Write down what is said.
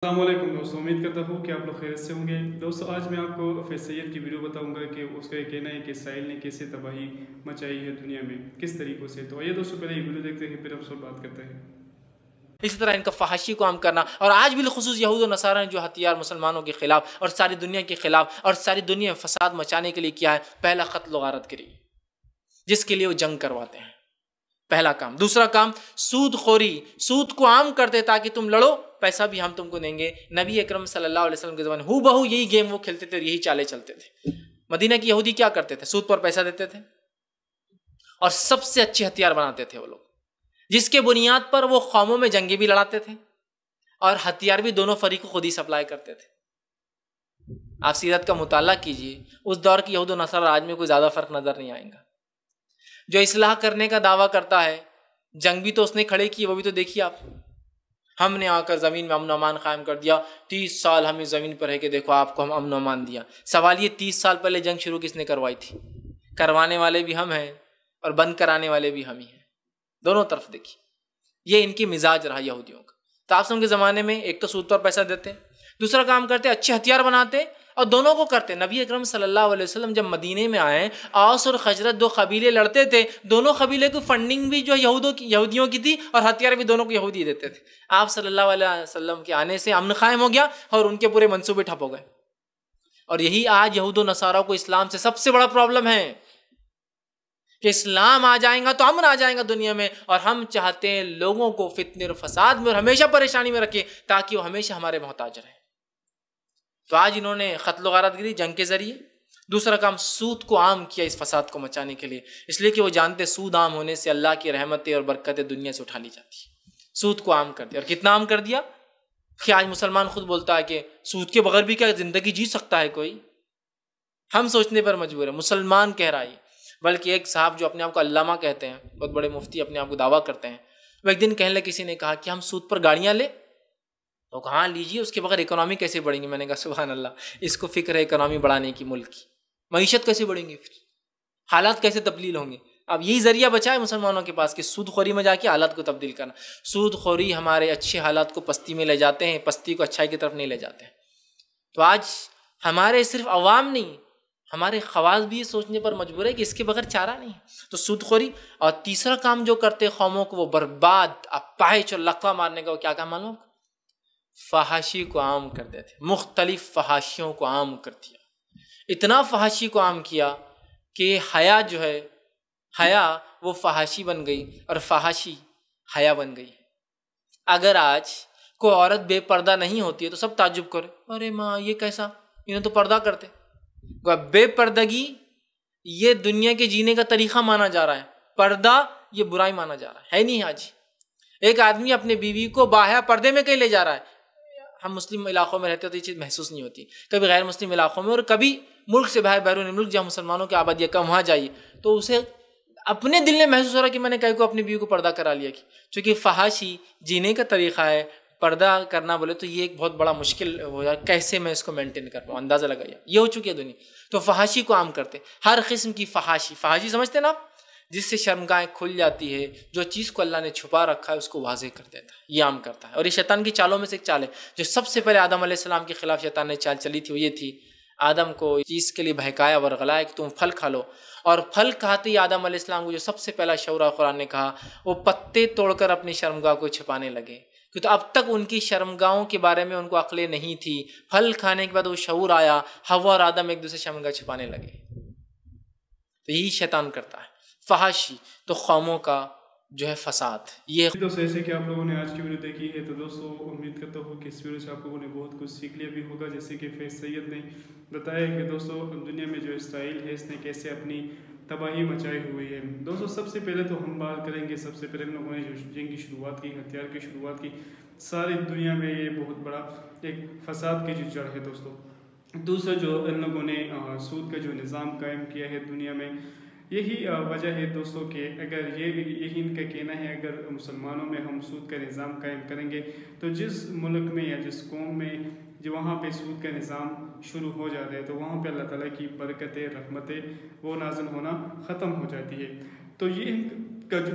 السلام علیکم دوستوں، امید کرتا ہوں کہ آپ لوگ خیریت سے ہوں گے۔ دوستوں آج میں آپ کو فیض سید کی ویڈیو بتاؤں گا کہ اس کا یہ کہنا ہے کہ اسرائیل نے کیسے تباہی مچائی ہے دنیا میں، کس طریقوں سے۔ تو آئیے دوستوں پہلے یہ ویڈیو دیکھتے ہیں پھر ہم سب بات کرتے ہیں۔ اسی طرح ان کا فحاشی کو عام کرنا، اور آج بالخصوص یہود و نصارہ نے جو ہتھیار مسلمانوں کے خلاف اور ساری دنیا کے خلاف اور ساری دنیا میں فساد مچانے کے لیے کیا ہے، پہلا قتل و غارت گری، جس کے لیے وہ جنگ کرواتے ہیں، پہلا کام۔ دوسرا کام سود خوری، سود کو عام کرتے تاکہ تم لڑو، پیسہ بھی ہم تم کو دیں گے۔ نبی اکرم صلی اللہ علیہ وسلم کے زمانے ہو بہو یہی گیم وہ کھیلتے تھے اور یہی چالیں چلتے تھے۔ مدینہ کی یہودی کیا کرتے تھے؟ سود پر پیسہ دیتے تھے اور سب سے اچھے ہتھیار بناتے تھے وہ لوگ، جس کے بنیاد پر وہ قوموں میں جنگیں بھی لڑاتے تھے اور ہتھیار بھی دونوں فریق کو خود ہی سپلائی کرتے تھے۔ آپ سیرت کا مطالعہ کیجئے، اس دور کی یہود و نصارہ آج میں کوئی زیادہ فرق نظر نہیں آئے گا۔ جو اصلاح کرنے کا دعویٰ کرتا ہے، جنگ بھی تو اس نے کھڑے کی، وہ بھی تو دیکھیے آپ۔ ہم نے آ کر زمین میں امن و امان قائم کر دیا، 30 سال ہم اس زمین پر ہے کہ دیکھو آپ کو ہم امن و امان دیا۔ سوال یہ 30 سال پہلے جنگ شروع کس نے کروائی تھی؟ کروانے والے بھی ہم ہیں اور بند کرانے والے بھی ہم ہی ہیں، دونوں طرف دیکھیے۔ یہ ان کی مزاج رہا یہودیوں کا۔ تعصب کے زمانے میں ایک تو سود پر پیسہ دیتے، دوسرا کام کرتے اچھے ہتھیار بناتے اور دونوں کو کرتے۔ نبی اکرم صلی اللہ علیہ وسلم جب مدینے میں آئے، اوس اور خزرج دو قبیلے لڑتے تھے، دونوں قبیلے کی فنڈنگ بھی جو یہودیوں کی تھی اور ہتھیار بھی دونوں کو یہودی دیتے تھے۔ آپ صلی اللہ علیہ وسلم کے آنے سے امن قائم ہو گیا اور ان کے پورے منصوبے ٹھپ ہو گئے۔ اور یہی آج یہود و نصارہ کو اسلام سے سب سے بڑا پرابلم ہے کہ اسلام آ جائیں گا تو امن آ جائیں گا دنیا میں، اور ہم چاہتے ہیں لوگوں کو فتنے اور فساد میں اور ہمیشہ پریشانی میں رکھیں تاکہ وہ ہمیشہ ہمارے محتاج رہیں۔ تو آج انہوں نے قتل و غارت گری جنگ کے ذریعے، دوسرا کام سود کو عام کیا اس فساد کو مچانے کے لیے، اس لیے کہ وہ جانتے سود عام ہونے سے اللہ کی رحمتیں اور برکتیں دنیا سے اٹھا لی جاتی ہے۔ سود کو عام کر دیا، اور کتنا عام کر دیا کہ آج مسلمان خود بولتا ہے کہ سود کے بغیر بھی کیا زندگی جی سکتا ہے کوئی؟ ہم سوچنے پر مجبور ہیں، مسلمان کہہ رہا ہے۔ بلکہ ایک صاحب جو اپنے آپ کو علامہ کہتے ہیں، بہت بڑے مفتی اپنے آپ کو دعویٰ کرتے ہیں، وہ ایک دن کہنے لگے، کسی نے کہا کہ ہم سود پر گاڑیاں لیں، تو کہاں لیجیے، اس کے بغیر اکنامی کیسے بڑھیں گی؟ میں نے کہا سبحان اللہ، اس کو فکر ہے اکنامی بڑھانے کی، ملک کی معیشت کیسے بڑھیں گی، پھر حالات کیسے تبدیل ہوں گے؟ اب یہی ذریعہ بچا ہے مسلمانوں کے پاس کہ سود خوری میں جا کے حالات کو تبدیل کرنا۔ سود خوری ہمارے اچھے حالات کو پستی میں لے جاتے ہیں، پستی کو اچھائی کی طرف نہیں لے جاتے ہیں۔ تو آج ہمارے صرف عوام نہیں، ہمارے خواص بھی یہ سوچنے پر مجبور ہے کہ اس کے بغیر چارہ نہیں ہے۔ تو سود خوری، اور تیسرا کام جو کرتے قوموں کو وہ برباد، اپاہج اور لقوہ مارنے کا، وہ کیا کام معلوم؟ فحاشی کو عام کر دیتے، مختلف فحاشیوں کو عام کر دیا۔ اتنا فحاشی کو عام کیا کہ حیا جو ہے، حیا وہ فحاشی بن گئی اور فحاشی حیا بن گئی۔ اگر آج کوئی عورت بے پردہ نہیں ہوتی ہے تو سب تعجب کرے، ارے ماں یہ کیسا، انہیں تو پردہ کرتے۔ بے پردگی یہ دنیا کے جینے کا طریقہ مانا جا رہا ہے، پردہ یہ برائی مانا جا رہا ہے نہیں۔ آج ایک آدمی اپنے بیوی کو باہر پردے میں کہیں لے جا رہا ہے۔ ہم مسلم علاقوں میں رہتے تو یہ چیز محسوس نہیں ہوتی، کبھی غیر مسلم علاقوں میں اور کبھی ملک سے باہر، بیرون ملک جہاں مسلمانوں کی آبادی کم، وہاں جائیے تو اسے اپنے دل میں محسوس ہو رہا ہے کہ میں نے کہیں کو اپنی بیوی کو پردہ کرا لیا، چونکہ فحاشی جینے کا طریقہ ہے۔ پردہ کرنا بولے تو یہ ایک بہت بڑا مشکل ہو جائے، کیسے میں اس کو مینٹین کر پاؤں، اندازہ لگائیے، یہ ہو چکی ہے دنیا۔ تو فحاشی کو عام کرتے، ہر قسم کی فحاشی، فحاشی سمجھتے نا آپ، جس سے شرمگاہیں کھل جاتی ہے، جو چیز کو اللہ نے چھپا رکھا ہے اس کو واضح کر دیتا ہے، یہ عام کرتا ہے۔ اور یہ شیطان کی چالوں میں سے ایک چال ہے، جو سب سے پہلے آدم علیہ السلام کے خلاف شیطان نے چال چلی تھی، وہ یہ تھی، آدم کو اس چیز کے لیے بہکایا ورغلایا کہ تم پھل کھا لو، اور پھل کھاتے ہی آدم علیہ السلام کو جو سب سے پہلا شعور قرآن نے کہا، وہ پتے توڑ کر اپنی شرمگاہ کو چھپانے لگے، کیونکہ اب تک ان کی شرمگاہوں کے بارے میں ان کو عقلیں نہیں تھی۔ پھل کھانے کے بعد وہ شعور آیا، حوا اور آدم ایک دوسرے شرمگاہ چھپانے لگے۔ تو یہی شیطان کرتا ہے، فحاشی تو قوموں کا جو ہے فساد۔ یہ دوستوں جیسے کہ آپ لوگوں نے آج کی ویڈیو دیکھی ہے، تو دوستوں امید کرتا ہوں کہ اس ویڈیو سے آپ لوگوں نے بہت کچھ سیکھ لیا بھی ہوگا، جیسے کہ فیض سید نے بتایا کہ دوستوں دنیا میں جو اسرائیل ہے اس نے کیسے اپنی تباہی مچائی ہوئی ہے۔ دوستوں سب سے پہلے تو ہم بات کریں گے، سب سے پہلے ان لوگوں نے جو جنگ کی شروعات کی، ہتھیار کی شروعات کی، ساری دنیا میں یہ بہت بڑا ایک فساد کی جو جڑ ہے دوستوں۔ دوسرا جو ان لوگوں نے سود کا جو نظام قائم کیا ہے دنیا میں، یہی وجہ ہے دوستوں کہ اگر یہی ان کا کہنا ہے، اگر مسلمانوں میں ہم سود کا نظام قائم کریں گے تو جس ملک میں یا جس قوم میں جو وہاں پہ سود کا نظام شروع ہو جاتا ہے تو وہاں پہ اللہ تعالیٰ کی برکتیں، رحمتیں وہ نازل ہونا ختم ہو جاتی ہے۔ تو یہ ان کا جو